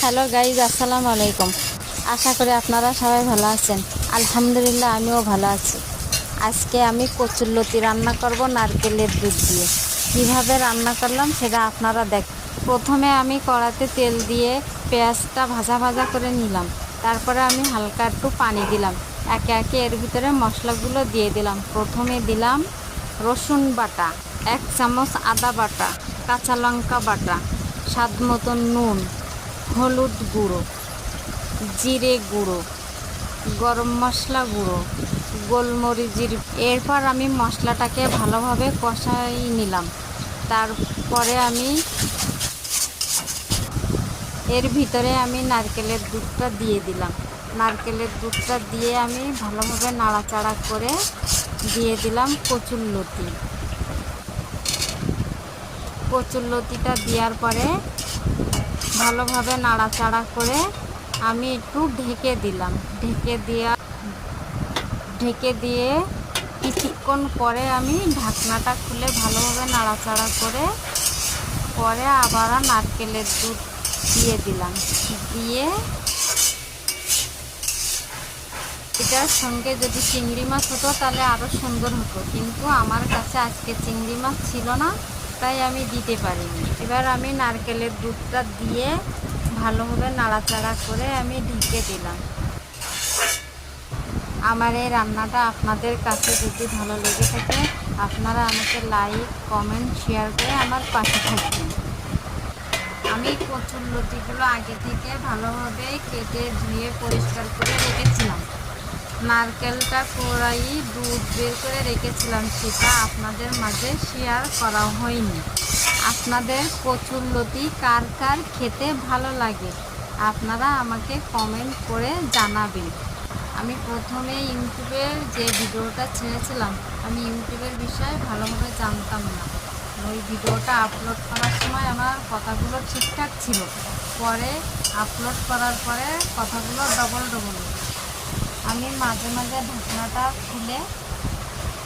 Hello guys, আসসালামু আলাইকুম। আশা করি আপনারা সবাই ভালো আছেন। আলহামদুলিল্লাহ, আমিও ভালো আছি। আজকে আমি কচুরলতি রান্না করব নারকেলের দুধ দিয়ে। কিভাবে রান্না করলাম সেটা আপনারা দেখ। প্রথমে আমি কড়াতে তেল দিয়ে পেঁয়াজটা ভাজা ভাজা করে নিলাম। তারপরে আমি হালকা একটু পানি দিলাম। একে একে এর ভিতরে মশলাগুলো দিয়ে দিলাম। প্রথমে দিলাম রসুন বাটা, 1 চামচ আদা বাটা, কাঁচা লঙ্কা বাটা, স্বাদ মতন নুন, হলুদ গুঁড়ো, জিরে গুঁড়ো, গরম মশলা গুঁড়ো, গোলমরিচের। এরপর আমি মশলাটাকে ভালোভাবে কষাই নিলাম। তারপরে আমি এর ভিতরে নারকেলের দুধটা দিয়ে দিলাম। নারকেলের দুধটা দিয়ে আমি ভালোভাবে নাড়াচাড়া করে দিয়ে দিলাম কচুরলতি। কচুরলতিটা দেওয়ার পরে ভালোভাবে নাড়াচাড়া করে আমি একটু ঢেকে দিলাম। ঢেকে দিয়ে কিছুক্ষণ পরে আমি ঢাকনাটা খুলে ভালোভাবে নাড়াচাড়া করে পরে আবার নারকেলের দুধ দিয়ে দিলাম। দিয়ে এটার সঙ্গে যদি চিংড়ি মাছ হতো তাহলে আরও সুন্দর হতো, কিন্তু আমার কাছে আজকে চিংড়ি মাছ ছিল না, তাই আমি দিতে পারিনি। এবার আমি নারকেলের দুধটা দিয়ে ভালোভাবে নাড়াচাড়া করে আমি ঢেকে দিলাম। আমার এই রান্নাটা আপনাদের কাছে যদি ভালো লেগে থাকে, আপনারা আমাকে লাইক, কমেন্ট, শেয়ার করে আমার পাশে থাকবেন। আমি কচুরলতিগুলো আগে থেকে ভালোভাবে কেটে ধুয়ে পরিষ্কার করে রেখেছিলাম। নারকেলটা কোড়াই দুধ বের করে রেখেছিলাম, সেটা আপনাদের মাঝে শেয়ার করা হয়নি। আপনাদের কচুরলতি কার কার খেতে ভালো লাগে আপনারা আমাকে কমেন্ট করে জানাবেন। আমি প্রথমে ইউটিউবের যে ভিডিওটা ছেড়েছিলাম, আমি ইউটিউবের বিষয়ে ভালোভাবে জানতাম না। ওই ভিডিওটা আপলোড করার সময় আমার কথাগুলো ঠিকঠাক ছিল, পরে আপলোড করার পরে কথাগুলো ডবল। আমি মাঝে মাঝে ঢাকনাটা খুলে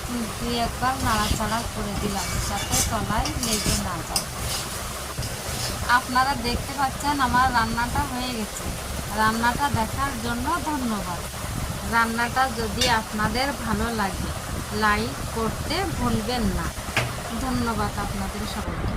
2-1 বার নাড়াচাড়া করে দিলাম, যাতে তলায় লেগে না যায়। আপনারা দেখতে পাচ্ছেন আমার রান্নাটা হয়ে গেছে। রান্নাটা দেখার জন্য ধন্যবাদ। রান্নাটা যদি আপনাদের ভালো লাগে, লাইক করতে ভুলবেন না। ধন্যবাদ আপনাদের সবাইকে।